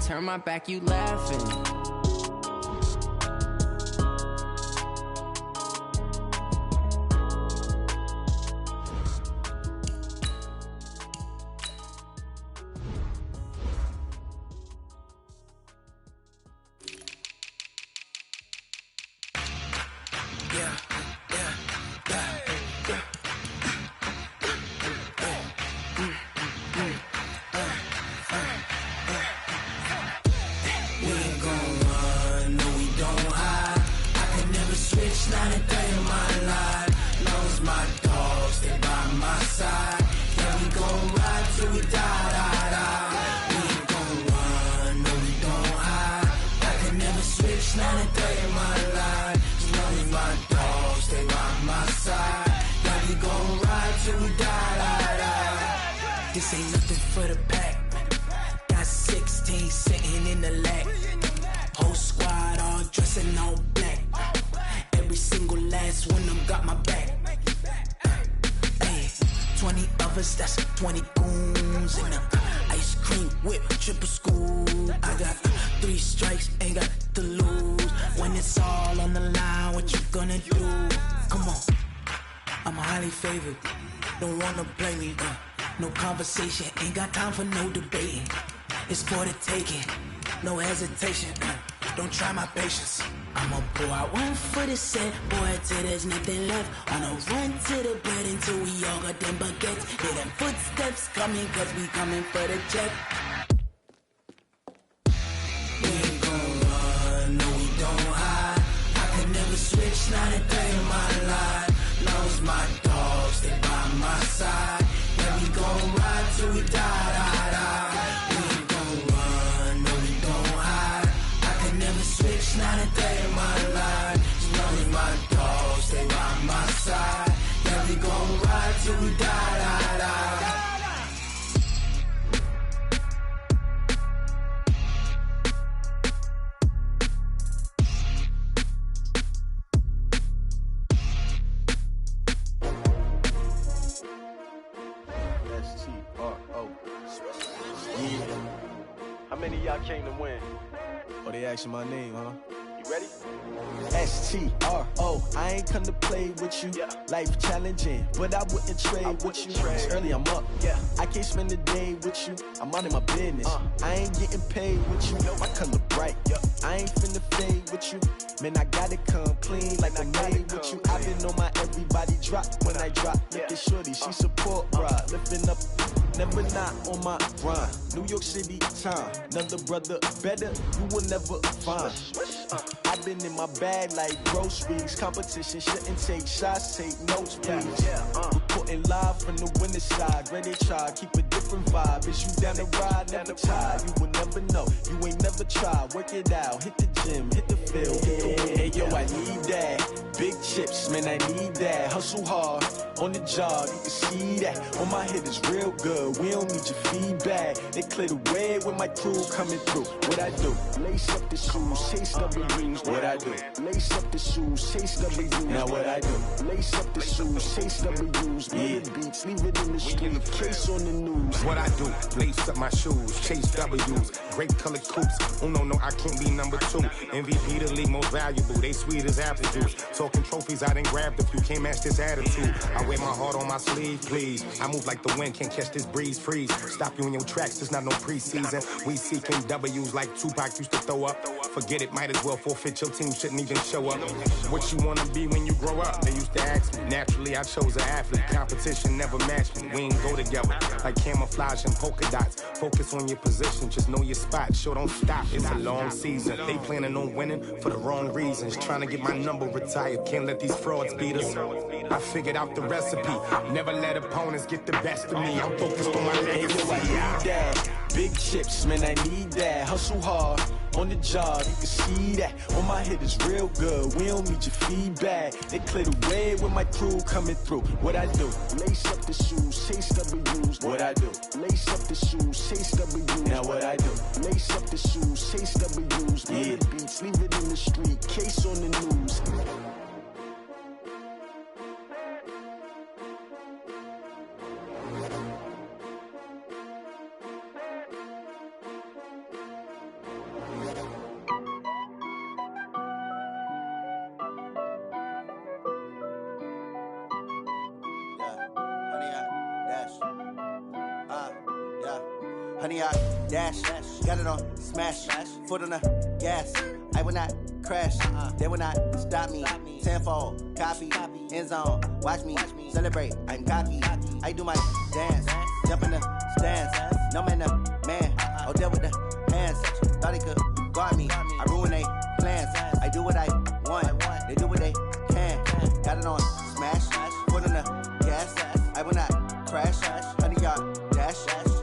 turn my back, you laughing. This ain't nothing for the pack. Got 16 sitting in the lap. Whole squad all dressing all black. Every single last one of them got my back. Hey, 20 of us, that's 20 goons in the ice cream whip, triple scoop. I got 3 strikes, ain't got to lose. When it's all on the line, what you gonna do? Come on, I'm highly favored. Don't wanna play me, no conversation, ain't got time for no debating. It's for the taking, no hesitation. Don't try my patience. I'ma pour out one for the set, boy, till there's nothing left. On a run to the bread until we all got them baguettes. Hear them footsteps coming, cause we coming for the check. We ain't gon' run, no we don't hide. I can never switch, not a day in my life. Lost my dogs, they by my side. Yeah, we gon' ride till we die, die, die. We ain't gon' run, no we don't hide. I can never switch, not a day in my life. As long as my dogs stay by my side. Yeah, we gon' ride till we die, die, die. How many of y'all came to win? Oh, they asking my name, huh? You ready? STRO, I ain't come to play with you. Yeah. Life challenging, but I wouldn't trade with you. It's early, I'm up. Yeah. I can't spend the day with you. I'm out of my business. I ain't getting paid with you. My color bright. I ain't finna fade with you. Man, I gotta come clean like I'm made with you. I've been on my everybody drop when I drop. Look at shorty, she support ride. Lifting up, never not on my grind. New York City time, another brother better, you will never find. I've been in my bag like groceries. Competition shouldn't take shots, take notes, please. Reporting live from the winter side. Ready to try, keep a different vibe. Is you down the ride, never tired. You will never know, you ain't never tried. Work it out, hit the gym, hit the field. Hey yo, I need that. Big chips, man, I need that. Hustle hard, on the job, you can see that. On my head is real good, we don't need your feedback. They clear the way with my crew coming through. What I do? Lace up the shoes, chase W's. What I do? Lace up the shoes, chase W's. Now what I do? Lace up the shoes, chase W's. Yeah. The beats, leave it in the street, case on the news. What I do? Lace up my shoes, chase W's. Great colored coops. Oh no, I can't be number 2. MVP the league most valuable. They sweet as apple juice. Talking trophies, I done grabbed a few. Can't match this attitude. I wear my heart on my sleeve, please. I move like the wind, can't catch this breeze, freeze. Stop you in your tracks, there's not no preseason. We seeking W's like Tupac used to throw up. Forget it, might as well forfeit. Your team shouldn't even show up. What you wanna be when you grow up? They used to ask me. Naturally, I chose an athlete. Competition never matched me. We ain't go together like camouflage and polka dots. Focus on your position, just know your spot. Show don't stop, it's a long season. They planning on winning for the wrong reasons. Trying to get my number retired, can't let these frauds beat us. I figured out the recipe. Never let opponents get the best of me. I'm focused on my legacy. I need that. Big chips, man, I need that. Hustle hard, on the job, you can see that. On my head is real good, we don't need your feedback. They clear the way with my crew coming through. What I do? Lace up the shoes, chase W's. What I do? Lace up the shoes, chase W's. Now what I do? Lace up the shoes, chase W's. Yeah. The beats, leave it in the street, case on the news. 100 yard dash. Got it on smash. Foot on the gas. I will not crash. They will not stop me. Tenfold, copy, end zone. Watch me celebrate. I'm cocky. I do my dance. Jump in the stands. No man, the man. Oh, deal with the hands. Thought he could guard me. I ruin they plans. I do what I want. They do what they can. Got it on smash. Foot on the gas. I will not crash. 100 yard dash.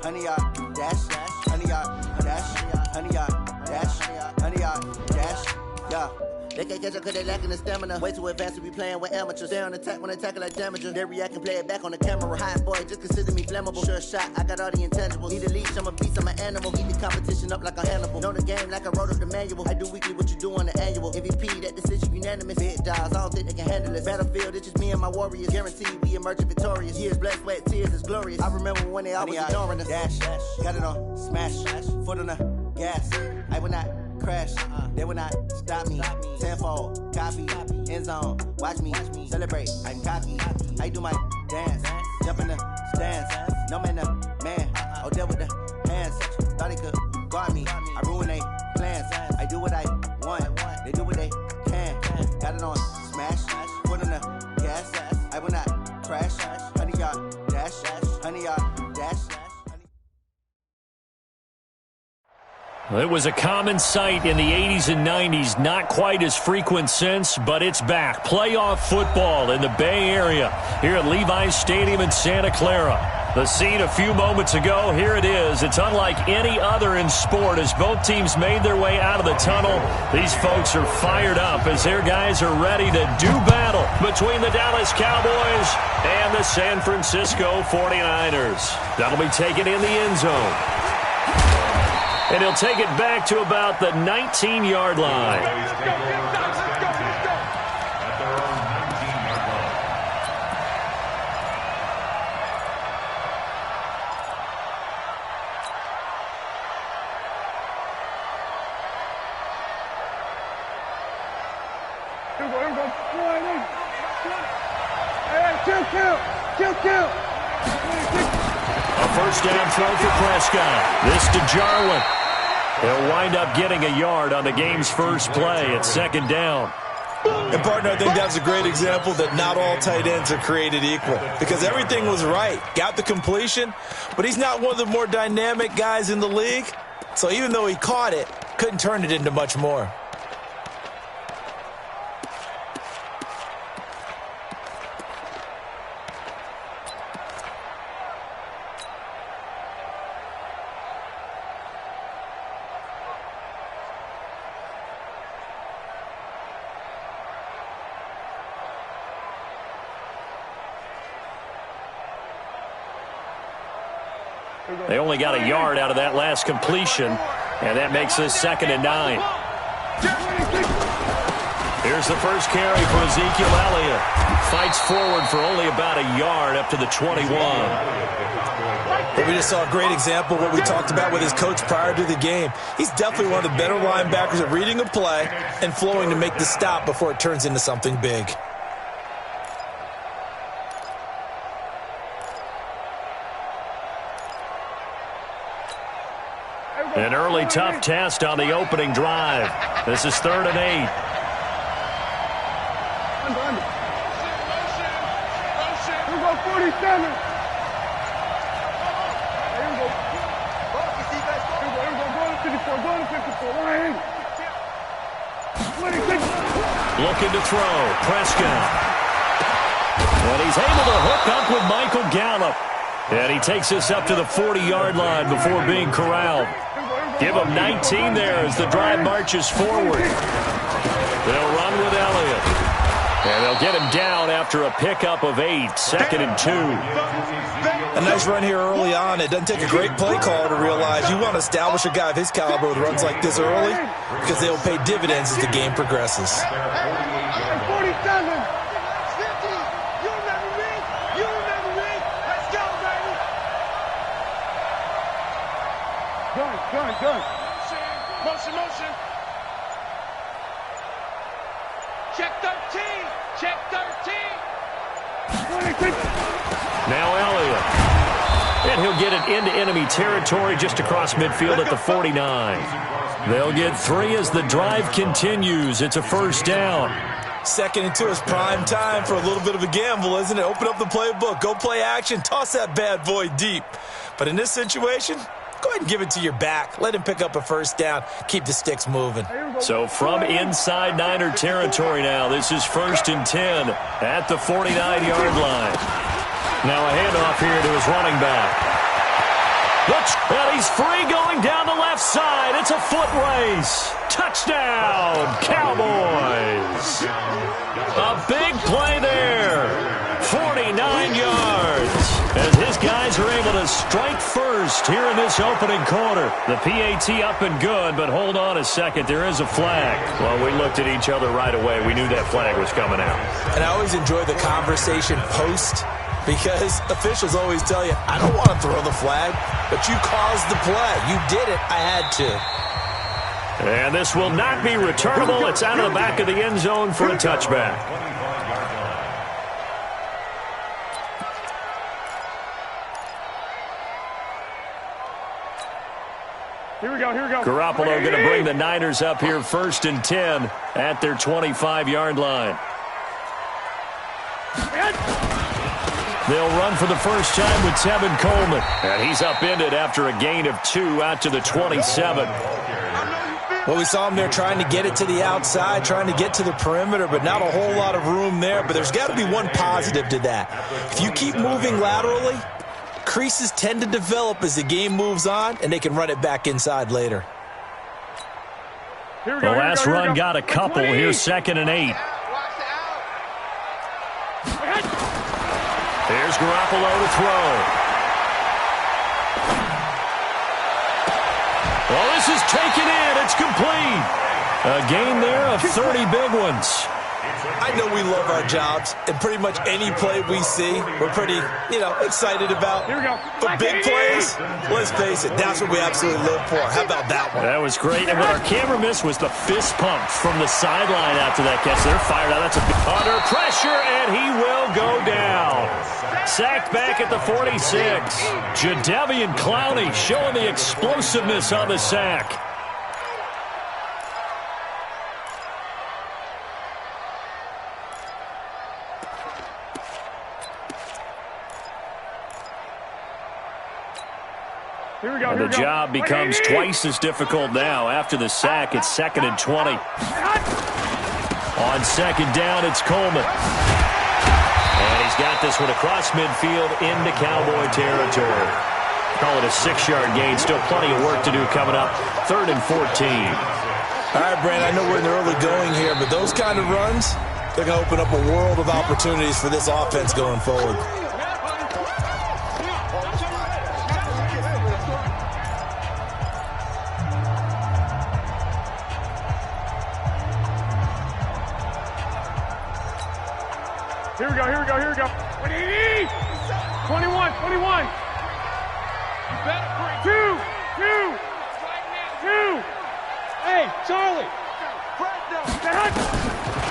100 yard dash. 100 yard dash. 100 yard dash. 100 yard dash. Yeah. They can't catch up cause they lacking the stamina. Way too advanced to be playing with amateurs. They on attack when they tackle like damager. They react and play it back on the camera. Hot boy, just consider me flammable. Sure shot, I got all the intangibles. Need a leash, I'm a beast, I'm an animal. Heat the competition up like a Hannibal. Know the game like I wrote up the manual. I do weekly what you do on the annual. MVP, that decision unanimous. Big dogs, I don't think they can handle this. Battlefield, it's just me and my warriors. Guaranteed we emerging victorious. Years, blood, sweat, tears, it's glorious. I remember when they always ignoring us. Dash, got it on smash. Foot on the gas. I will not crash. They will not stop me. Tenfold, copy, end zone. Watch me celebrate. I'm cocky. I do my dance. Jump in the stands. No man, the man. Oh, deal with the hands. Thought he could guard me. I ruin they plans. I do what I want. They do what they can. Got it on smash. Foot on the gas. I will not crash. 100 yard dash. 100 yard dash. It was a common sight in the 80s and 90s, not quite as frequent since, but it's back. Playoff football in the Bay Area here at Levi's Stadium in Santa Clara. The scene a few moments ago, here it is. It's unlike any other in sport as both teams made their way out of the tunnel. These folks are fired up as their guys are ready to do battle between the Dallas Cowboys and the San Francisco 49ers. That'll be taken in the end zone. And he'll take it back to about the 19-yard line. A first down throw for Prescott. This to Jarwin. He'll wind up getting a yard on the game's first play at second down. And, partner, I think that's a great example that not all tight ends are created equal because everything was right. Got the completion, but he's not one of the more dynamic guys in the league. So even though he caught it, couldn't turn it into much more. They only got a yard out of that last completion, and that makes this 2nd and 9. Here's the first carry for Ezekiel Elliott. Fights forward for only about a yard up to the 21. But we just saw a great example of what we talked about with his coach prior to the game. He's definitely one of the better linebackers at reading a play and flowing to make the stop before it turns into something big. An early tough test on the opening drive. This is 3rd and 8. Here we go, 47. Here we go. Go to 54. Go to 54. Right. Looking to throw. Prescott. And he's able to hook up with Michael Gallup. And he takes us up to the 40-yard line before being corralled. Give him 19 there as the drive marches forward. They'll run with Elliott. And they'll get him down after a pickup of 8, 2nd and 2. A nice run here early on. It doesn't take a great play caller to realize you want to establish a guy of his caliber with runs like this early because they will pay dividends as the game progresses. 47. Good. Motion. Check 13. Now Elliott. And he'll get it into enemy territory just across midfield at the 49. They'll get 3 as the drive continues. It's a first down. 2nd and 2 is prime time for a little bit of a gamble, isn't it? Open up the playbook, go play action, toss that bad boy deep. But in this situation, go ahead and give it to your back. Let him pick up a first down. Keep the sticks moving. So from inside Niner territory now, this is 1st and 10 at the 49-yard line. Now a handoff here to his running back. And he's free going down the left side. It's a foot race. Touchdown, Cowboys. A big play there. 49 yards. As his guys are able to strike first here in this opening quarter. The PAT up and good, but hold on a second. There is a flag. Well, we looked at each other right away. We knew that flag was coming out. And I always enjoy the conversation post, because officials always tell you, I don't want to throw the flag, but you caused the play. You did it. I had to. And this will not be returnable. It's out of the back of the end zone for a touchback. Here we go. Garoppolo going to bring the Niners up here 1st and 10 at their 25-yard line. They'll run for the first time with Tevin Coleman. And he's upended after a gain of 2 out to the 27. Well, we saw him there trying to get it to the outside, trying to get to the perimeter, but not a whole lot of room there. But there's got to be one positive to that. If you keep moving laterally, creases tend to develop as the game moves on, and they can run it back inside later. The last run got a couple. Here's 2nd and 8. Here's Garoppolo to throw. Well, this is taken in. It's complete. A gain there of 30 big ones. I know we love our jobs, and pretty much any play we see, we're pretty, excited about. Here we go. But big plays, let's face it, that's what we absolutely live for. How about that one? That was great. And what our camera missed was the fist pump from the sideline after that catch. They're fired out. That's a big under pressure, and he will go down. Sacked back at the 46. Jadeveon Clowney showing the explosiveness on the sack. And the job becomes twice as difficult now. After the sack, it's 2nd and 20. On 2nd down, it's Coleman. And he's got this one across midfield into Cowboy territory. Call it a 6-yard gain. Still plenty of work to do coming up. 3rd and 14. All right, Brand, I know we're in the early going here, but those kind of runs, they're going to open up a world of opportunities for this offense going forward. Here we go. 21. 2. Hey, Charlie.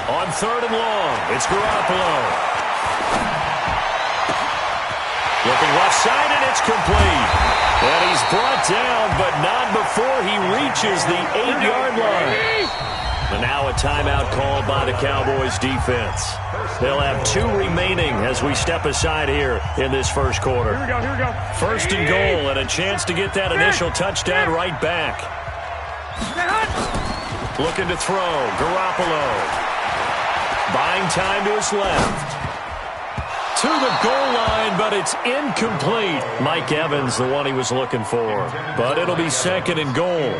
On 3rd and long, it's Garoppolo. Looking left side, and it's complete. And he's brought down, but not before he reaches the 8-yard line. And now a timeout called by the Cowboys defense. They'll have 2 remaining as we step aside here in this first quarter. Here we go. 1st and goal, and a chance to get that initial touchdown right back. Looking to throw, Garoppolo. Buying time to his left. To the goal line, but it's incomplete. Mike Evans, the one he was looking for. But it'll be 2nd and goal.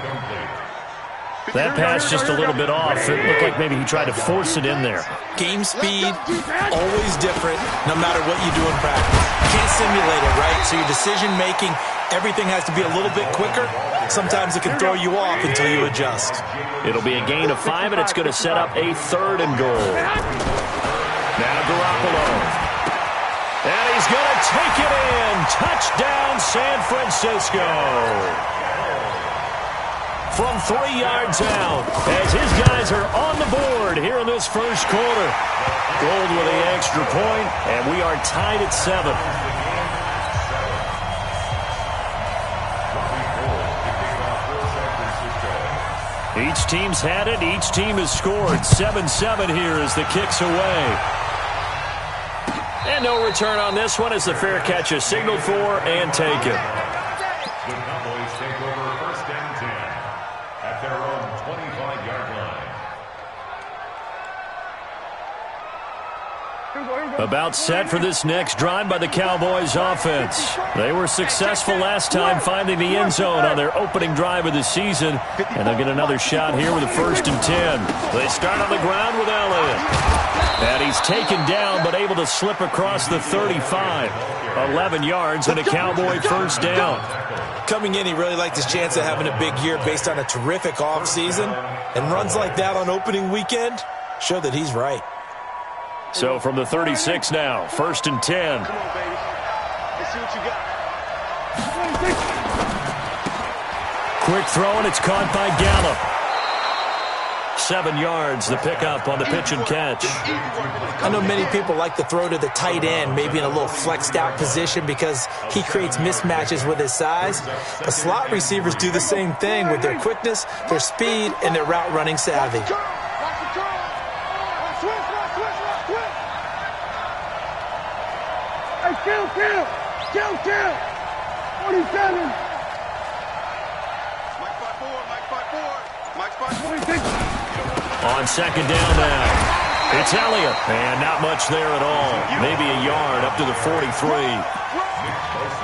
That pass just a little bit off. It looked like maybe he tried to force it in there. Game speed, always different, no matter what you do in practice. You can't simulate it, right? So your decision-making, everything has to be a little bit quicker. Sometimes it can throw you off until you adjust. It'll be a gain of 5, and it's going to set up a 3rd and goal. Now Garoppolo. And he's going to take it in. Touchdown, San Francisco. From 3 yards out, as his guys are on the board here in this first quarter. Gold with the extra point, and we are tied at 7. Each team's had it. Each team has scored. 7-7 here as the kick's away. And no return on this one as the fair catch is signaled for and taken. The Cowboys take over 1st and 10 at their own 25-yard line. About set for this next drive by the Cowboys offense. They were successful last time finding the end zone on their opening drive of the season, and they'll get another shot here with a 1st and 10. They start on the ground with Elliott. And he's taken down but able to slip across the 35. 11 yards and a Cowboy 1st down. Coming in, he really liked his chance of having a big year based on a terrific offseason. And runs like that on opening weekend show that he's right. So from the 36 now, 1st and 10. Come on, baby. Let's see what you got. Quick throw, and it's caught by Gallup. 7 yards, the pickup on the pitch and catch. I know many people like to throw to the tight end, maybe in a little flexed out position because he creates mismatches with his size. But slot receivers do the same thing with their quickness, their speed, and their route running savvy. Hey, kill! 47! Mike 5-4. On 2nd down now, it's Elliott. And not much there at all. Maybe a yard up to the 43.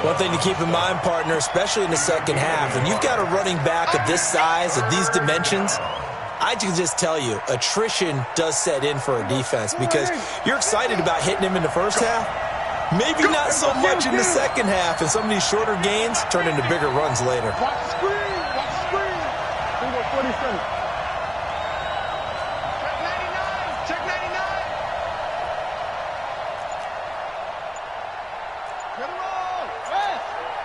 One thing to keep in mind, partner, especially in the second half, when you've got a running back of this size, of these dimensions, I can just tell you, attrition does set in for a defense because you're excited about hitting him in the first half. Maybe not so much in the second half, and some of these shorter gains turn into bigger runs later. Watch the screen! Number 47. Check 99! Get him on!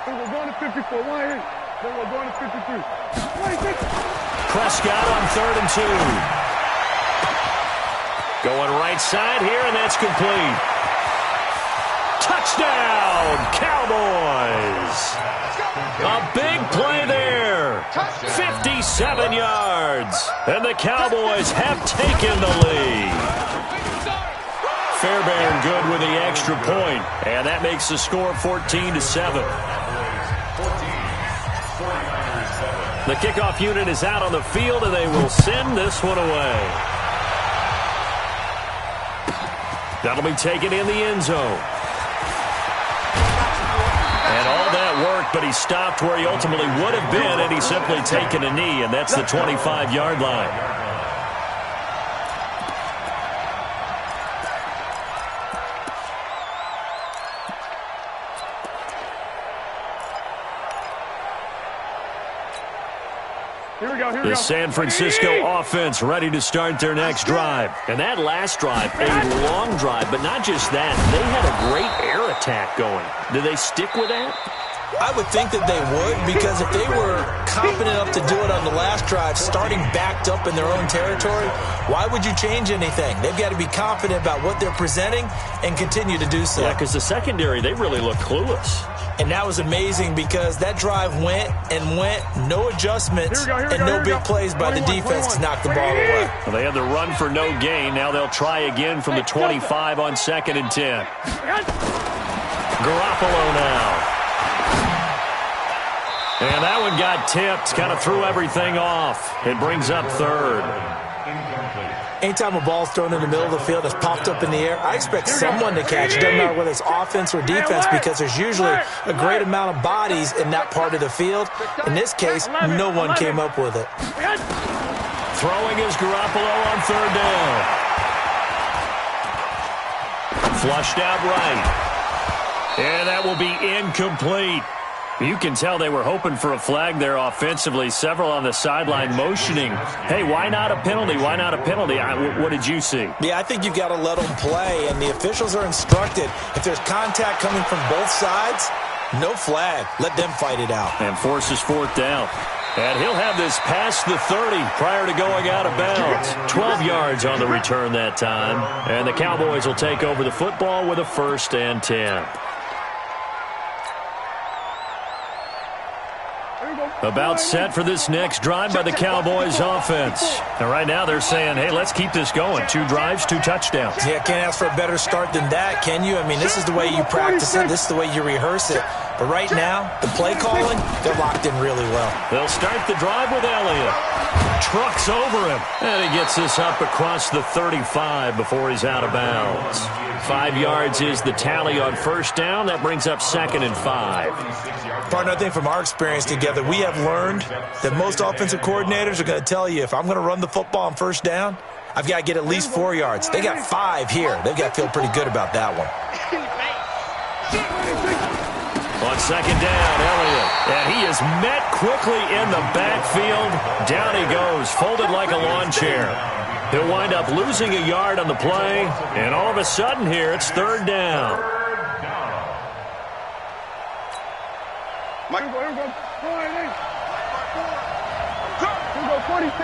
Then we're going to 54. One hit. Then we're going to 53. 26. Prescott on 3rd and 2. Going right side here, and that's complete. Touchdown, Cowboys! A big play there. 57 yards. And the Cowboys have taken the lead. Fairbairn good with the extra point. And that makes the score 14-7. The kickoff unit is out on the field, and they will send this one away. That'll be taken in the end zone. And all that worked, but he stopped where he ultimately would have been, and he's simply taken a knee, and that's the 25-yard line. The San Francisco offense ready to start their next drive. And that last drive, a long drive, but not just that. They had a great air attack going. Did they stick with that? I would think that they would, because if they were confident enough to do it on the last drive, starting backed up in their own territory, why would you change anything? They've got to be confident about what they're presenting and continue to do so. Yeah, because the secondary, they really look clueless. And that was amazing because that drive went, no adjustments, and no big plays by the defense to knock the ball away. Well, they had the run for no gain. Now they'll try again from the 25 on 2nd and 10. Garoppolo now. And that one got tipped, kind of threw everything off. It brings up 3rd. Anytime a ball's thrown in the middle of the field that's popped up in the air, I expect someone to catch. It doesn't matter whether it's offense or defense, because there's usually a great amount of bodies in that part of the field. In this case, no one came up with it. Throwing is Garoppolo on 3rd down. Flushed out right. And that will be incomplete. You can tell they were hoping for a flag there offensively. Several on the sideline motioning. Hey, why not a penalty? Why not a penalty? What did you see? Yeah, I think you've got to let them play, and the officials are instructed. If there's contact coming from both sides, no flag. Let them fight it out. And forces 4th down. And he'll have this past the 30 prior to going out of bounds. 12 yards on the return that time. And the Cowboys will take over the football with a 1st and 10. About set for this next drive by the Cowboys offense. And right now they're saying, hey, let's keep this going. 2 drives, 2 touchdowns. Yeah, can't ask for a better start than that, can you? I mean, this is the way you practice it. This is the way you rehearse it. But right now, the play calling, they're locked in really well. They'll start the drive with Elliott. Trucks over him. And he gets this up across the 35 before he's out of bounds. 5 yards is the tally on first down. That brings up 2nd and 5. Partner, I think from our experience together, we have learned that most offensive coordinators are going to tell you, if I'm going to run the football on first down, I've got to get at least 4 yards. They got 5 here. They've got to feel pretty good about that one. On second down, Elliott. And he is met quickly in the backfield. Down he goes, folded like a lawn chair. He'll wind up losing a yard on the play. And all of a sudden here, it's 3rd down. Here we go. 46.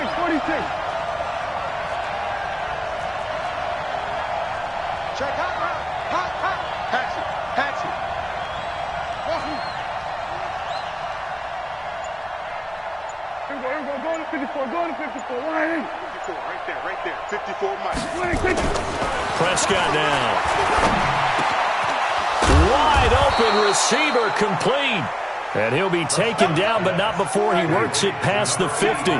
Check hot. Patch it. Here we go. Go to 54. 180. 54, right there. 54 Mike. Prescott now. Wide open receiver complete. And he'll be taken down, but not before he works it past the 50.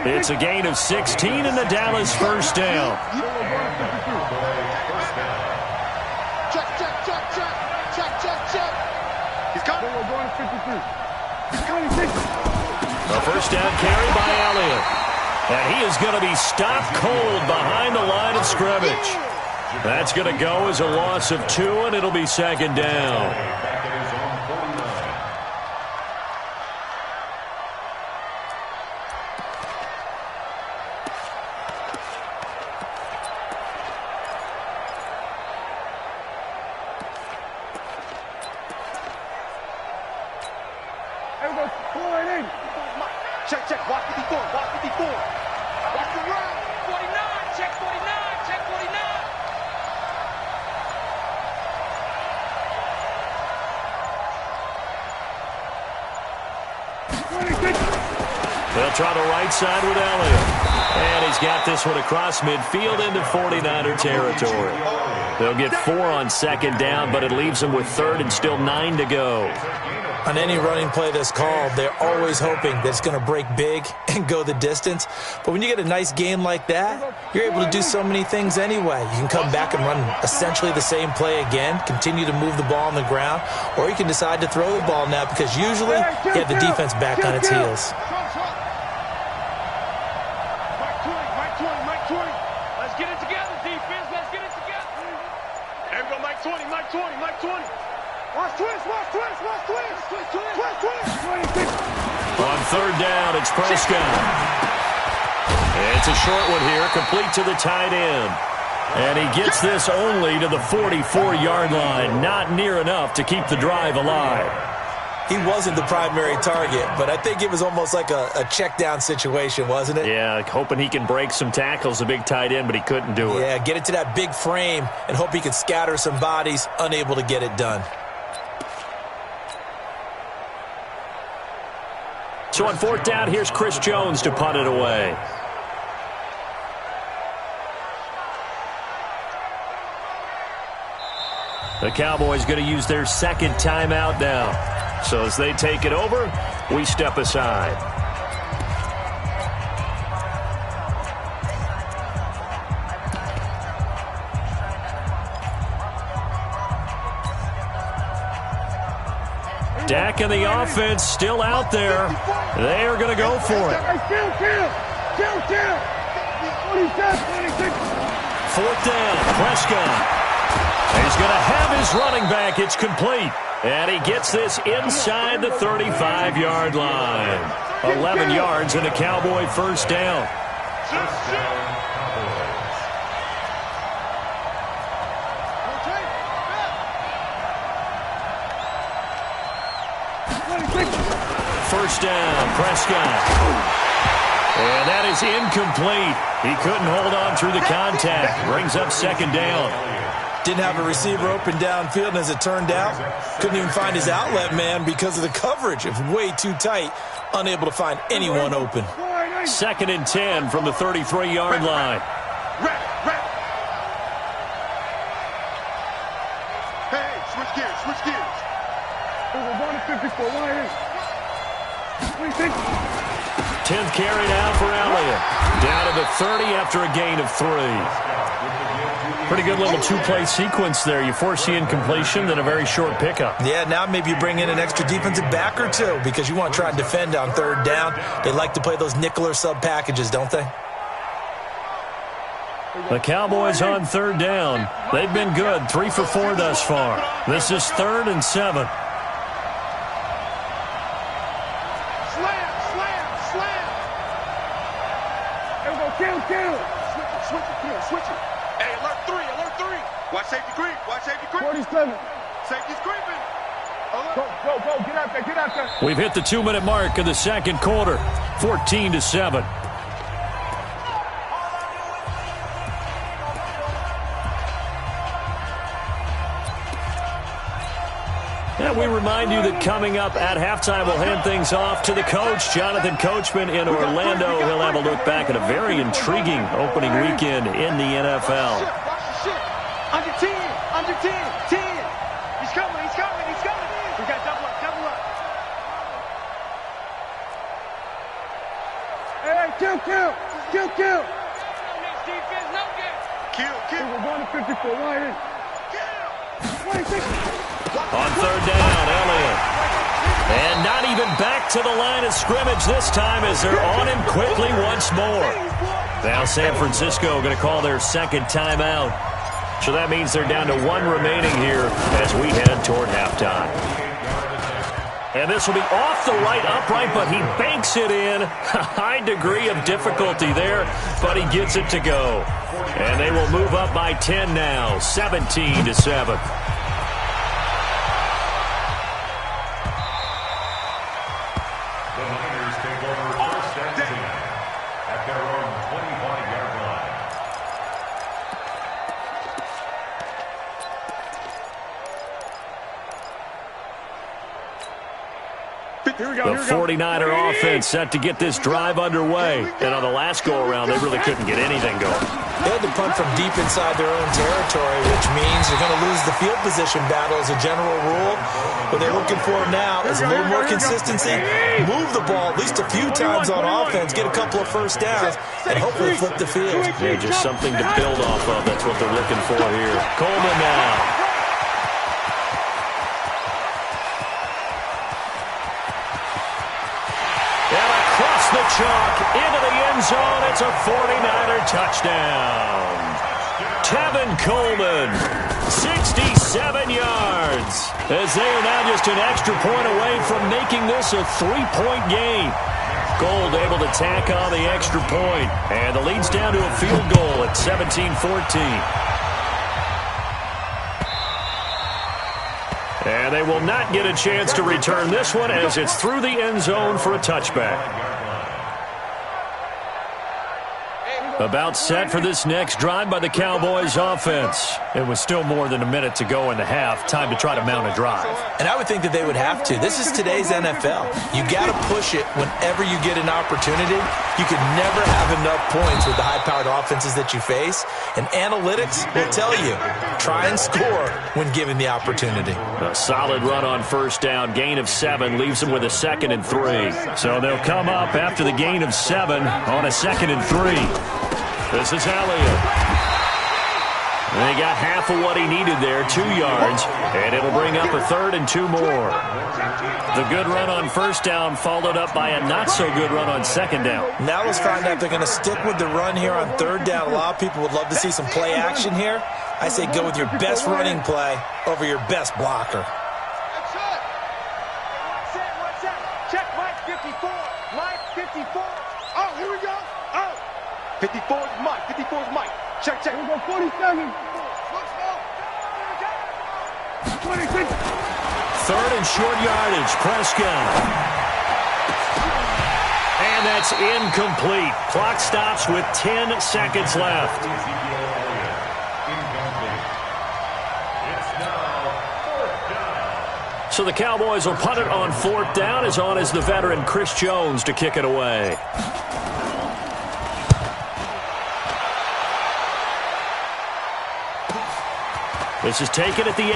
It's a gain of 16 and the Dallas first down. Check. He's coming. We're going to 53. A first down carry by Elliott. And he is going to be stopped cold behind the line of scrimmage. That's going to go as a loss of 2, and it'll be 2nd down. Check. Watch 54. Watch the run. 49. Check 49. They'll try the right side with Elliott. And he's got this one across midfield into 49er territory. They'll get 4 on 2nd down, but it leaves them with 3rd and still 9 to go. On any running play that's called, they're always hoping that it's going to break big and go the distance. But when you get a nice game like that, you're able to do so many things anyway. You can come back and run essentially the same play again, continue to move the ball on the ground, or you can decide to throw the ball now because usually you have the defense back on its heels. Mike 20. Let's get it together, defense. Let's get it together. There we go, Mike 20. Watch twist. On 3rd down, it's Prescott. It's a short one here, complete to the tight end. And he gets this only to the 44-yard line. Not near enough to keep the drive alive. He wasn't the primary target, but I think it was almost like a check down situation, wasn't it? Yeah, hoping he can break some tackles, a big tight end, but he couldn't do it. Yeah, get it to that big frame and hope he can scatter some bodies, unable to get it done. So on 4th down, here's Chris Jones to punt it away. The Cowboys going to use their 2nd timeout now. So as they take it over, we step aside. Dak and the offense still out there. They are going to go for it. 4th down, Prescott. He's going to have his running back. It's complete. And he gets this inside the 35-yard line. 11 yards and a Cowboy first down. First down, Prescott. And that is incomplete. He couldn't hold on through the contact. Brings up 2nd down. Didn't have a receiver open downfield, and as it turned out, couldn't even find his outlet man because of the coverage. It was way too tight, unable to find anyone open. 2nd and 10 from the 33-yard line. Hey, switch gears. We're going to 54. 10th carry now for Elliott. Down to the 30 after a gain of 3. Pretty good little two-play sequence there. You force the incompletion, then a very short pickup. Yeah, now maybe you bring in an extra defensive back or two because you want to try and defend on 3rd down. They like to play those nickel or sub packages, don't they? The Cowboys on 3rd down. They've been good, 3 for 4 thus far. This is 3rd and 7. Kill. Switch it. Hey, alert 3. Watch safety creep. 47. Safety's creeping. Go. Get out there. We've hit the 2-minute mark of the 2nd quarter. 14-7. And we remind you that coming up at halftime, we'll hand things off to the coach, Jonathan Coachman in Orlando. He'll have a look back at a very intriguing opening weekend in the NFL. Under 10. He's coming. We got double up. Hey, kill. Next defense, no game. Kill. We're going to 54. 26. On 3rd down, Elliott. And not even back to the line of scrimmage this time as they're on him quickly once more. Now San Francisco going to call their 2nd timeout. So that means they're down to 1 remaining here as we head toward halftime. And this will be off the right upright, but he banks it in. A high degree of difficulty there, but he gets it to go. And they will move up by 10 now, 17-7. The 49er offense set to get this drive underway. And on the last go-around, they really couldn't get anything going. They had to punt from deep inside their own territory, which means you're going to lose the field position battle as a general rule. What they're looking for now is a little more consistency, move the ball at least a few times on offense, get a couple of first downs, and hopefully flip the field. Yeah, just something to build off of. That's what they're looking for here. Coleman now. The chalk into the end zone. It's a 49er touchdown. Tevin Coleman, 67 yards. As they are now just an extra point away from making this a 3-point game. Gold able to tack on the extra point. And the lead's down to a field goal at 17-14. And they will not get a chance to return this one as it's through the end zone for a touchback. About set for this next drive by the Cowboys offense. It was still more than a minute to go in the half. Time to try to mount a drive. And I would think that they would have to. This is today's NFL. You got to push it whenever you get an opportunity. You can never have enough points with the high-powered offenses that you face. And analytics will tell you, try and score when given the opportunity. A solid run on 1st down. Gain of 7 leaves them with a 2nd and 3. So they'll come up after the gain of 7 on a 2nd and 3. This is Elliott. They got half of what he needed there, 2 yards, and it'll bring up a 3rd and 2 more. The good run on 1st down followed up by a not-so-good run on 2nd down. Now let's find out if they're going to stick with the run here on 3rd down. A lot of people would love to see some play action here. I say go with your best running play over your best blocker. Check Mike 54. Mike 54. Oh, here we go. Oh. 54 is Mike. 54 is Mike. Check. We'll go 47. 26. 3rd and short yardage. Prescott. And that's incomplete. Clock stops with 10 seconds left. So the Cowboys will punt it on 4th down. As on is the veteran Chris Jones to kick it away. This is taken at the 18.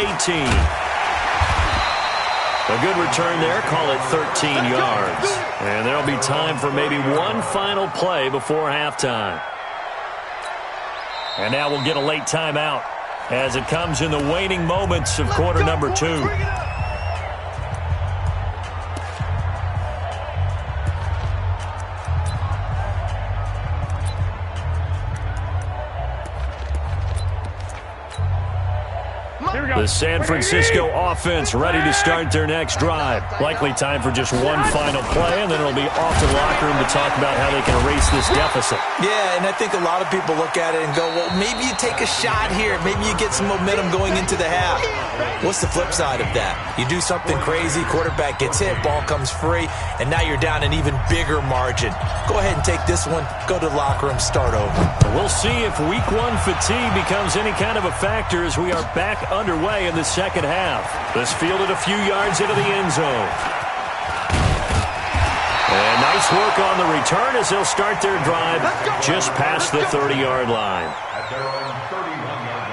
A good return there. Call it 13 yards. And there'll be time for maybe one final play before halftime. And now we'll get a late timeout as it comes in the waning moments of quarter number 2. The San Francisco offense ready to start their next drive. Likely time for just one final play, and then it'll be off to the locker room to talk about how they can erase this deficit. Yeah, and I think a lot of people look at it and go, well, maybe you take a shot here. Maybe you get some momentum going into the half. What's the flip side of that? You do something crazy, quarterback gets hit, ball comes free, and now you're down an even bigger margin. Go ahead and take this one, go to the locker room, start over. We'll see if week 1 fatigue becomes any kind of a factor as we are back underway in the second half. This fielded a few yards into the end zone. And nice work on the return as they'll start their drive just past the 30-yard line. At their own 31-yard line.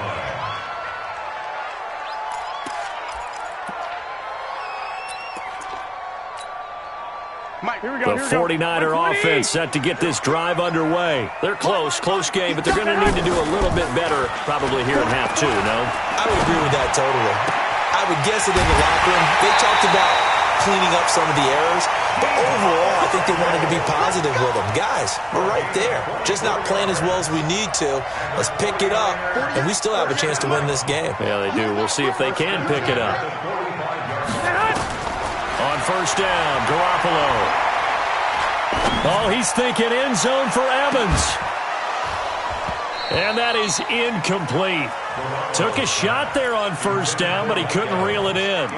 The 49er offense set to get this drive underway. They're close game, but they're going to need to do a little bit better probably here in half 2, no? I would agree with that totally. I would guess it in the locker room. They talked about cleaning up some of the errors, but overall, I think they wanted to be positive with them. Guys, we're right there. Just not playing as well as we need to. Let's pick it up, and we still have a chance to win this game. Yeah, they do. We'll see if they can pick it up. On first down, Garoppolo. Oh, he's thinking end zone for Evans. And that is incomplete. Took a shot there on first down, but he couldn't reel it in.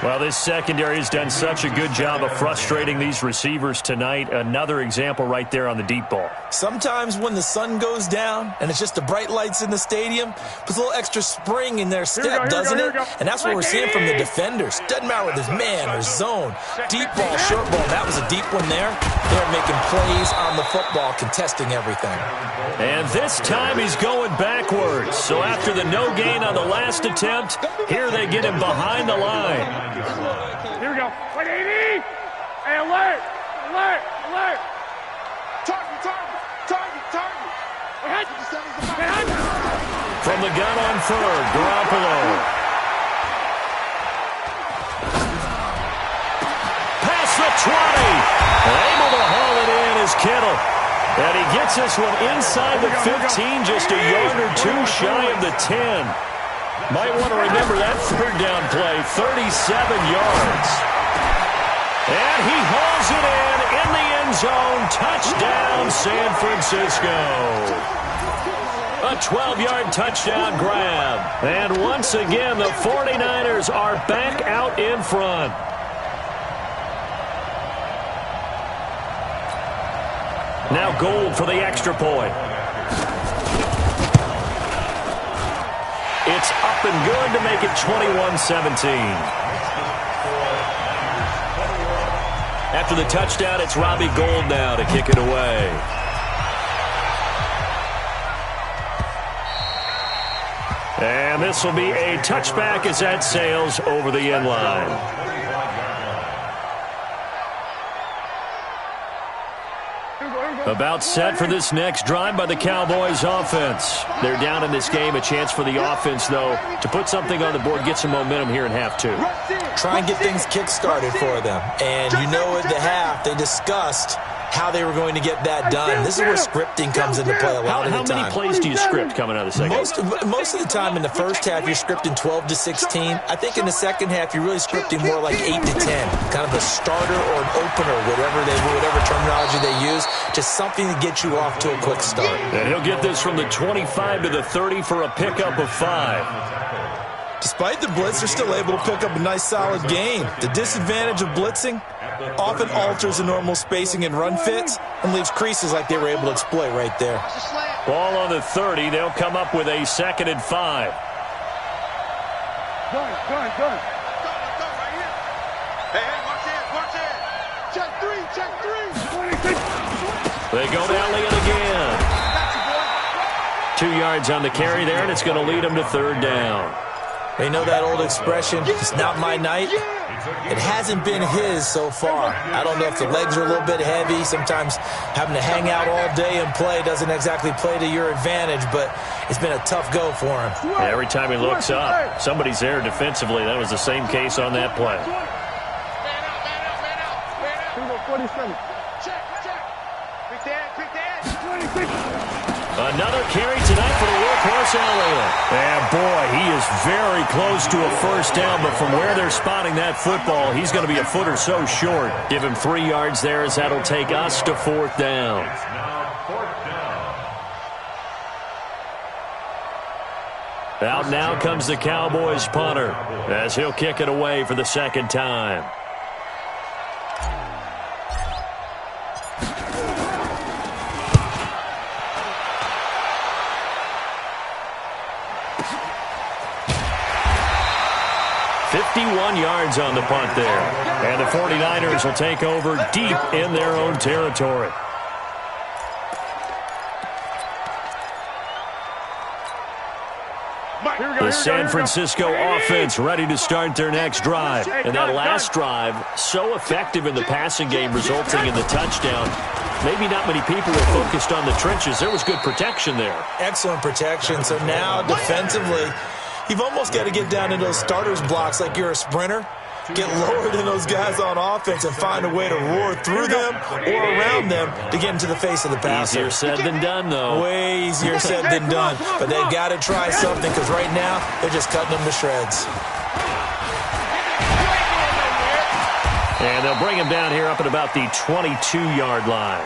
Well, this secondary has done such a good job of frustrating these receivers tonight. Another example right there on the deep ball. Sometimes when the sun goes down and it's just the bright lights in the stadium, puts a little extra spring in their step, doesn't it? And that's what we're seeing from the defenders. Doesn't matter whether it's man or zone. Deep ball, short ball. That was a deep one there. They're making plays on the football, contesting everything. And this time he's going backwards. So after the no gain on the last attempt, here they get him behind the line. Here we go. 180. Hey, alert. Target. From the gun on third, Garoppolo. Past the 20. Able to haul it in is Kittle. And he gets this one inside the 15, just a yard or two shy of the 10. Might want to remember that third down play, 37 yards. And he hauls it in the end zone. Touchdown, San Francisco. A 12-yard touchdown grab. And once again, the 49ers are back out in front. Now Gold for the extra point. It's up and good to make it 21-17. After the touchdown, it's Robbie Gould now to kick it away. And this will be a touchback as that sails over the end line. About set for this next drive by the Cowboys offense. They're down in this game. A chance for the offense, though, to put something on the board, get some momentum here in half 2. Try and get things kick-started for them. And you know at the half, they discussed how they were going to get that done. This is where scripting comes into play a lot of the time. How many plays do you script coming out of the second half? Most of the time in the first half, you're scripting 12 to 16. I think in the second half, you're really scripting more like 8 to 10. Kind of a starter or an opener, whatever terminology they use. Just something to get you off to a quick start. And he'll get this from the 25 to the 30 for a pickup of 5. Despite the blitz, they're still able to pick up a nice, solid gain. The disadvantage of blitzing often alters the normal spacing and run fits and leaves creases like they were able to exploit right there. Ball on the 30. They'll come up with a 2nd and 5. They go to Elliott again. 2 yards on the carry there, and it's going to lead them to third down. They know that old expression, it's not my night. It hasn't been his so far. I don't know if the legs are a little bit heavy. Sometimes having to hang out all day and play doesn't exactly play to your advantage, but it's been a tough go for him. Yeah, every time he looks up, somebody's there defensively. That was the same case on that play. 47. Another carry tonight for the workhorse Elliott. And boy, he is very close to a first down, but from where they're spotting that football, he's going to be a foot or so short. Give him 3 yards there as that'll take us to fourth down. It's now fourth down. Out now comes the Cowboys punter as he'll kick it away for the second time. .51 yards on the punt there. And the 49ers will take over deep in their own territory. The San Francisco offense ready to start their next drive. And that last drive, so effective in the passing game, resulting in the touchdown. Maybe not many people were focused on the trenches. There was good protection there. Excellent protection. So now, defensively, you've almost got to get down into those starters blocks like you're a sprinter. Get lower than those guys on offense and find a way to roar through them or around them to get into the face of the passer. Easier said than done, though. Way easier said than done. But they've got to try something because right now they're just cutting them to shreds. And they'll bring him down here up at about the 22-yard line.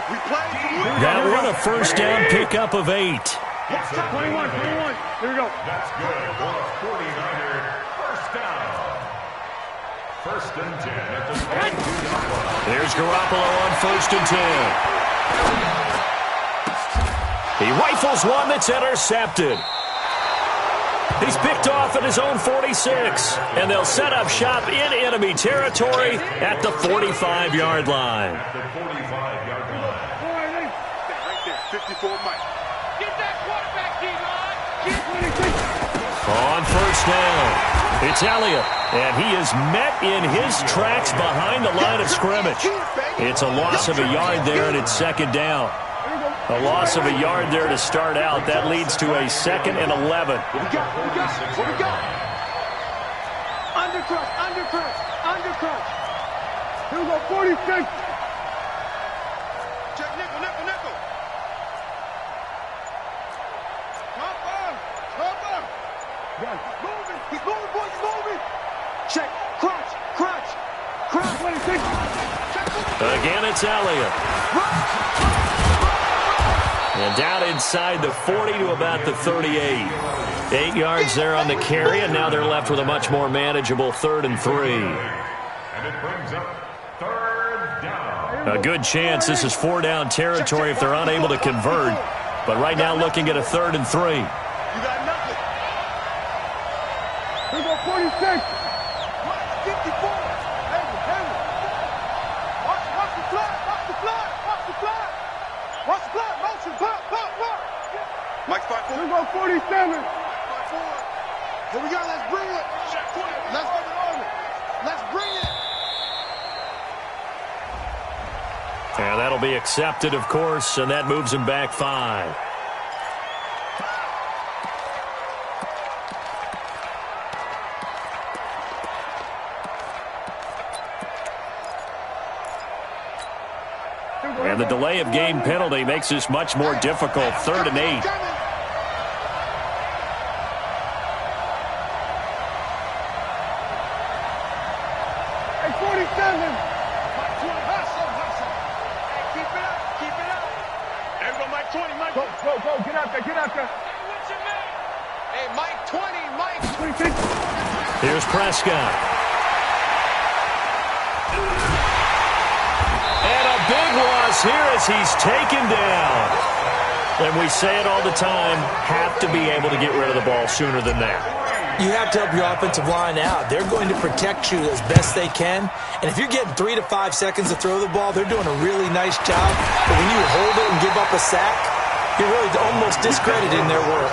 That one a first down pickup of 8. 21. Here we go. That's good for a 49er first down. First and 10 at the 22-yard line. There's Garoppolo on first and 10. He rifles one that's intercepted. He's picked off at his own 46. And they'll set up shop in enemy territory at the 45-yard line. At the 45-yard line. Right there, 54 Mike. Get that quarterback, D-line. On first down, it's Elliott, and he is met in his tracks behind the line of scrimmage. It's a loss of a yard there, and it's second down. A loss of a yard there to start out. That leads to a 2nd and 11. What we got? Undercrush. Here we go, 46. Check nickel. He's moving, boys, he's moving. Check, crunch. 26. Again, it's Elliott. And down inside the 40 to about the 38. 8 yards there on the carry, and now they're left with a much more manageable 3rd and 3. And it brings up third down. A good chance this is 4-down territory if they're unable to convert. But right now looking at a 3rd and 3. You got nothing. Here we go, 46. 54. Heavy. Watch the flat. Motion, pop. Mike, spot 4. Here we go, 47. Here we go, let's bring it. Let's bring it. And that'll be accepted, of course, and that moves him back 5. And the delay of game penalty makes this much more difficult. 3rd and 8. Hey, 47. Keep it up. Everyone, Mike 20, Mike. Go. Get out there. Hey, what's your name? Hey, Mike 20, Mike. 26. Here's Prescott. And a big loss here as he's taken down. And we say it all the time, have to be able to get rid of the ball sooner than that. You have to help your offensive line out. They're going to protect you as best they can. And if you're getting 3 to 5 seconds to throw the ball, they're doing a really nice job. But when you hold it and up a sack, you're really almost discrediting their work.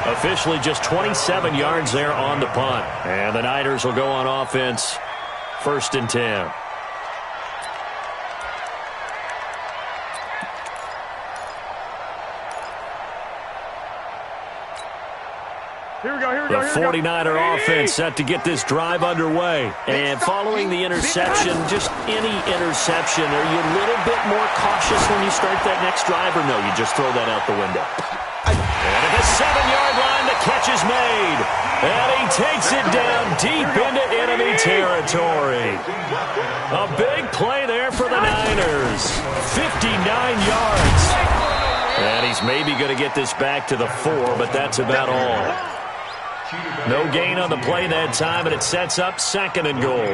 Officially just 27 yards there on the punt. And the Niners will go on offense, 1st and 10. The 49er offense set to get this drive underway. And following the interception, just any interception, are you a little bit more cautious when you start that next drive, or no, you just throw that out the window? And at the 7-yard line, the catch is made. And he takes it down deep into enemy territory. A big play there for the Niners. 59 yards. And he's maybe going to get this back to the 4, but that's about all. No gain on the play that time, and it sets up 2nd and goal.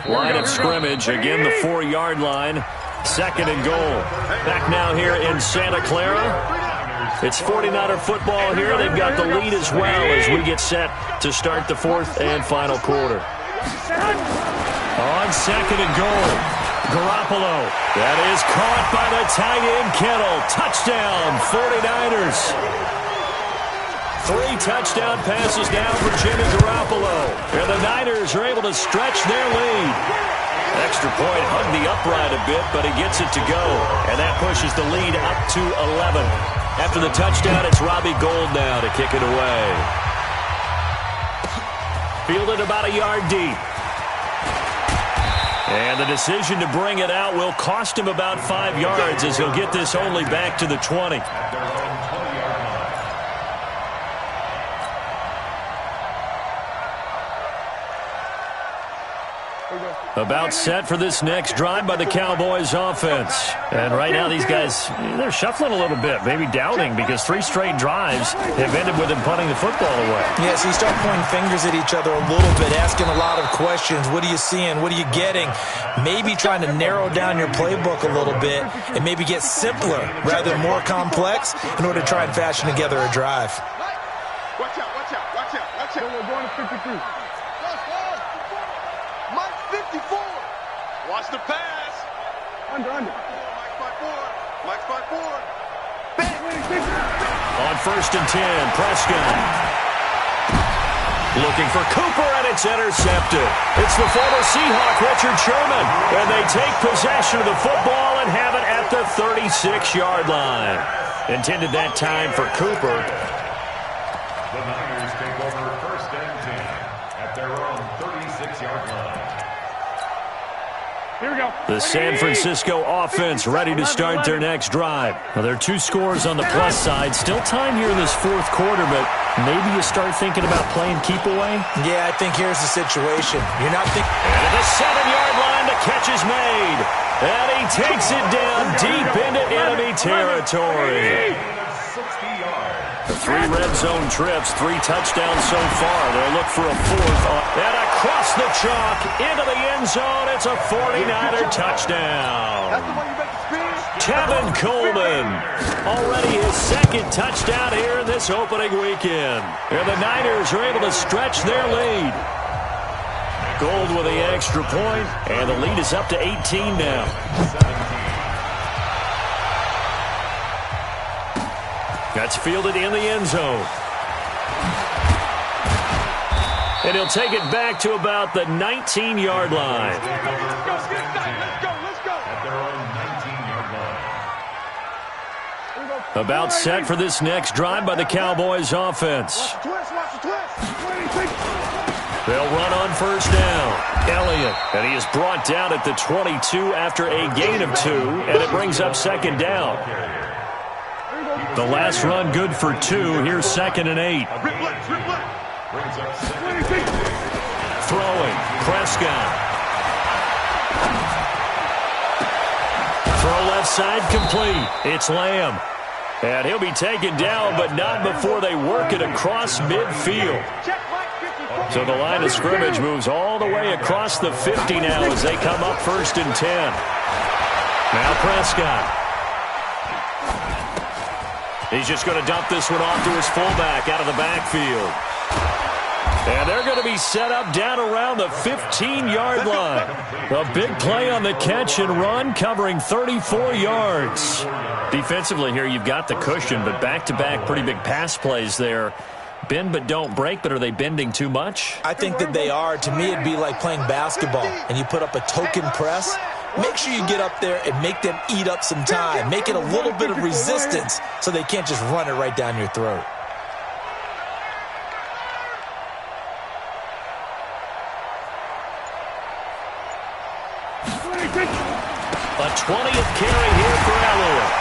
Line of scrimmage, again the 4-yard line. 2nd and goal. Back now here in Santa Clara. It's 49er football here. They've got the lead as well as we get set to start the 4th and final quarter. On 2nd and goal. Garoppolo. That is caught by the tight end Kittle. Touchdown, 49ers. 3 touchdown passes now for Jimmy Garoppolo. And the Niners are able to stretch their lead. Extra point hugged the upright a bit, but he gets it to go. And that pushes the lead up to 11. After the touchdown, it's Robbie Gould now to kick it away. Fielded about a yard deep. And the decision to bring it out will cost him about 5 yards as he'll get this only back to the 20. About set for this next drive by the Cowboys offense. And right now these guys, they're shuffling a little bit, maybe doubting, because 3 straight drives have ended with them punting the football away. Yeah, so you start pointing fingers at each other a little bit, asking a lot of questions. What are you seeing? What are you getting? Maybe trying to narrow down your playbook a little bit and maybe get simpler rather than more complex in order to try and fashion together a drive. Watch out, watch out, watch out, watch out. We're going to 53. Mike 54. Watch the pass. Under. Mike spot forward. Mike spot forward. On 1st and 10, Prescott. Looking for Cooper, and it's intercepted. It's the former Seahawk, Richard Sherman. And they take possession of the football and have it at the 36-yard line. Intended that time for Cooper. The Niners take over 1st and 10 at their own 36-yard line. Here we go. The San Francisco offense ready to start their next drive. Well, there are 2 scores on the plus side. Still time here in this 4th quarter, but maybe you start thinking about playing keep away? Yeah, I think here's the situation. You're not thinking... And at the 7-yard line, the catch is made. And he takes it down deep into enemy territory. 60 yards. 3 red zone trips, 3 touchdowns so far. They'll look for a 4th. And across the chalk, into the end zone, it's a 49er touchdown. Tevin Coleman, already his 2nd touchdown here in this opening weekend. And the Niners are able to stretch their lead. Gould with the extra point, and the lead is up to 18 now. That's fielded in the end zone. And he'll take it back to about the 19-yard line. Let's go. At their own 19-yard line. About set for this next drive by the Cowboys offense. They'll run on 1st down. Elliott, and he is brought down at the 22 after a gain of 2, and it brings up 2nd down. The last run good for 2. Here's 2nd and 8. Throwing. Prescott. Throw left side complete. It's Lamb. And he'll be taken down, but not before they work it across midfield. So the line of scrimmage moves all the way across the 50 now as they come up 1st and 10. Now Prescott. He's just going to dump this one off to his fullback out of the backfield. And they're going to be set up down around the 15-yard line. A big play on the catch and run, covering 34 yards. Defensively here, you've got the cushion, but back-to-back pretty big pass plays there. Bend but don't break, but are they bending too much? I think that they are. To me, it'd be like playing basketball, and you put up a token press. Make sure you get up there and make them eat up some time. Make it a little bit of resistance so they can't just run it right down your throat. A 20th carry here for Elliott.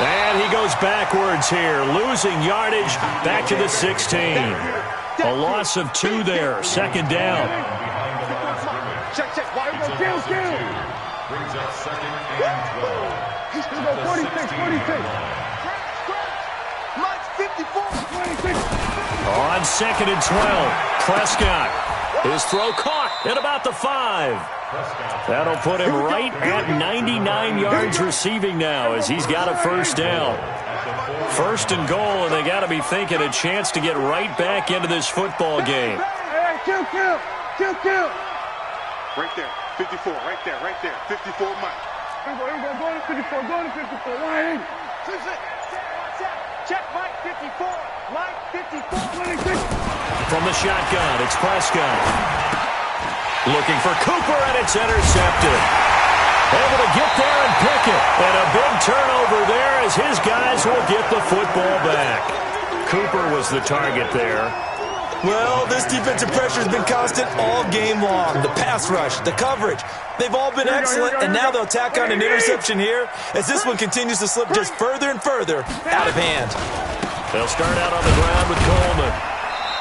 And he goes backwards here, losing yardage back to the 16. A loss of 2 there, second down. Check. Why go? Kill. Brings up second and 12. He's going to go 46. Mike's 54. 26. On second and 12, Prescott. His throw caught at about the 5. That'll put him right at 99 yards receiving now as he's got a first down. First and goal, and they got to be thinking a chance to get right back into this football game. Hey, kill. Right there, 54, right there. 54, Mike. Here we go, go to 54, Why? Check, Mike, 54. Mike, 54, 26. From the shotgun, it's Prescott. Looking for Cooper, and it's intercepted. Able to get there and pick it. And a big turnover there as his guys will get the football back. Cooper was the target there. Well, this defensive pressure has been constant all game long. The pass rush, the coverage, they've all been excellent, and now they'll tack on an interception here as this one continues to slip just further and further out of hand. They'll start out on the ground with Coleman.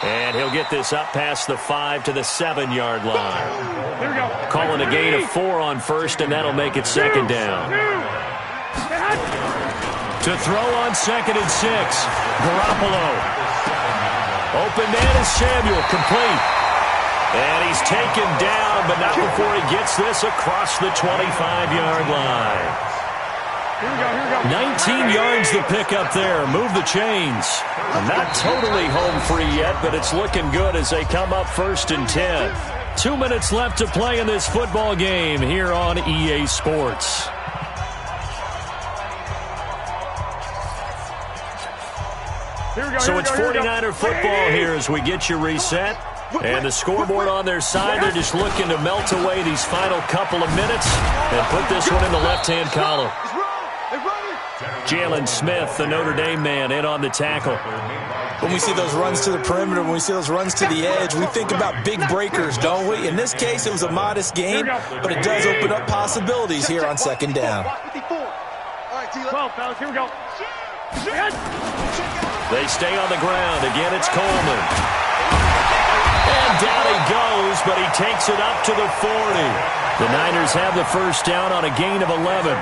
And he'll get this up past the 5 to the 7-yard line. Here we go. Calling a gain of 4 on first, and that'll make it second down. To throw on second and 6, Garoppolo. Open man is Samuel, complete. And he's taken down, but not before he gets this across the 25-yard line. Here we go. 19 yards to pick up there. Move the chains. Not totally home free yet, but it's looking good as they come up first and 10. 2 minutes left to play in this football game here on EA Sports. So it's 49er football here as we get you reset. And the scoreboard on their side, they're just looking to melt away these final couple of minutes and put this one in the left-hand column. Jalen Smith, the Notre Dame man, in on the tackle. When we see those runs to the perimeter, when we see those runs to the edge, we think about big breakers, don't we? In this case, it was a modest gain, but it does open up possibilities here on second down. 12, fellas, here we go. They stay on the ground. Again, it's Coleman. And down he goes, but he takes it up to the 40. The Niners have the first down on a gain of 11.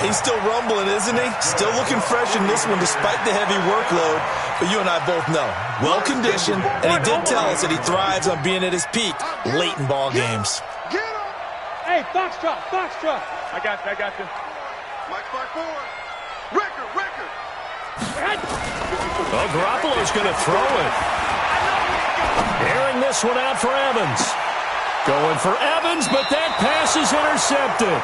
He's still rumbling, isn't he? Still looking fresh in this one despite the heavy workload. But you and I both know, well-conditioned, and he did tell us that he thrives on being at his peak late in ball games. Hey, box drop. I got you. Mike 5-4. Record. Oh, Garoppolo's going to throw it. Airing this one out for Evans. Going for Evans, but that pass is intercepted.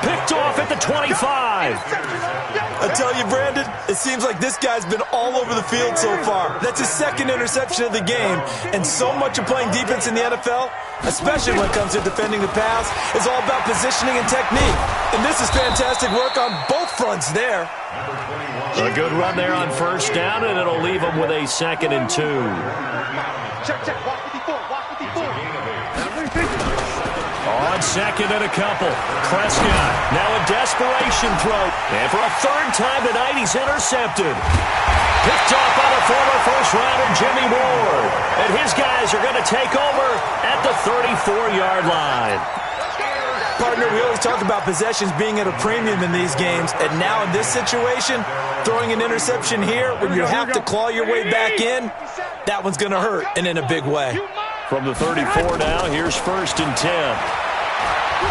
Picked off at the 25. I tell you, Brandon, it seems like this guy's been all over the field so far. That's his second interception of the game. And so much of playing defense in the NFL, especially when it comes to defending the pass, is all about positioning and technique. And this is fantastic work on both fronts there. A good run there on first down, and it'll leave them with a second and 2. Check. Walk 54. On second and a couple. Prescott now a desperation throw. And for a third time tonight, he's intercepted. Picked off by the former first-rounder Jimmy Ward. And his guys are going to take over at the 34-yard line. Partner, we always talk about possessions being at a premium in these games. And now in this situation, throwing an interception here when you have to claw your way back in, that one's going to hurt, and in a big way. From the 34 now, here's first and 10.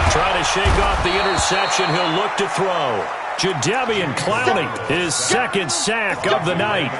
Trying to shake off the interception. He'll look to throw. Jadeveon Clowney, his second sack of the night.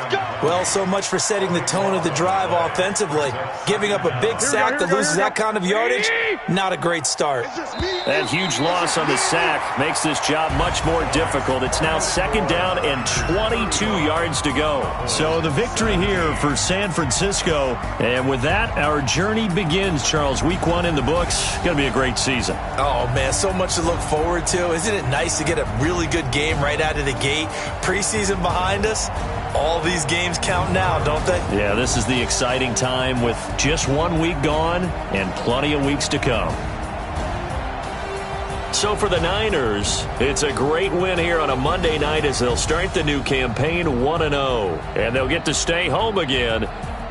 Well, so much for setting the tone of the drive offensively. Giving up a big sack that loses that kind of yardage, not a great start. That huge loss on the sack makes this job much more difficult. It's now second down and 22 yards to go. So the victory here for San Francisco. And with that, our journey begins, Charles. Week 1 in the books. Going to be a great season. Oh, man, so much to look forward to. Isn't it nice to get a really good game right out of the gate? Preseason behind us. All these games count now, don't they? Yeah, this is the exciting time with just 1 week gone and plenty of weeks to come. So for the Niners, it's a great win here on a Monday night as they'll start the new campaign 1-0. And they'll get to stay home again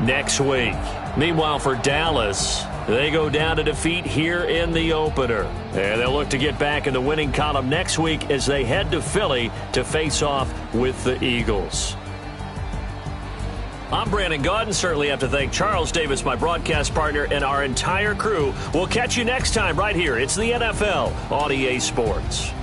next week. Meanwhile, for Dallas, they go down to defeat here in the opener. And they'll look to get back in the winning column next week as they head to Philly to face off with the Eagles. I'm Brandon Gaudin. Certainly have to thank Charles Davis, my broadcast partner, and our entire crew. We'll catch you next time right here. It's the NFL on EA Sports.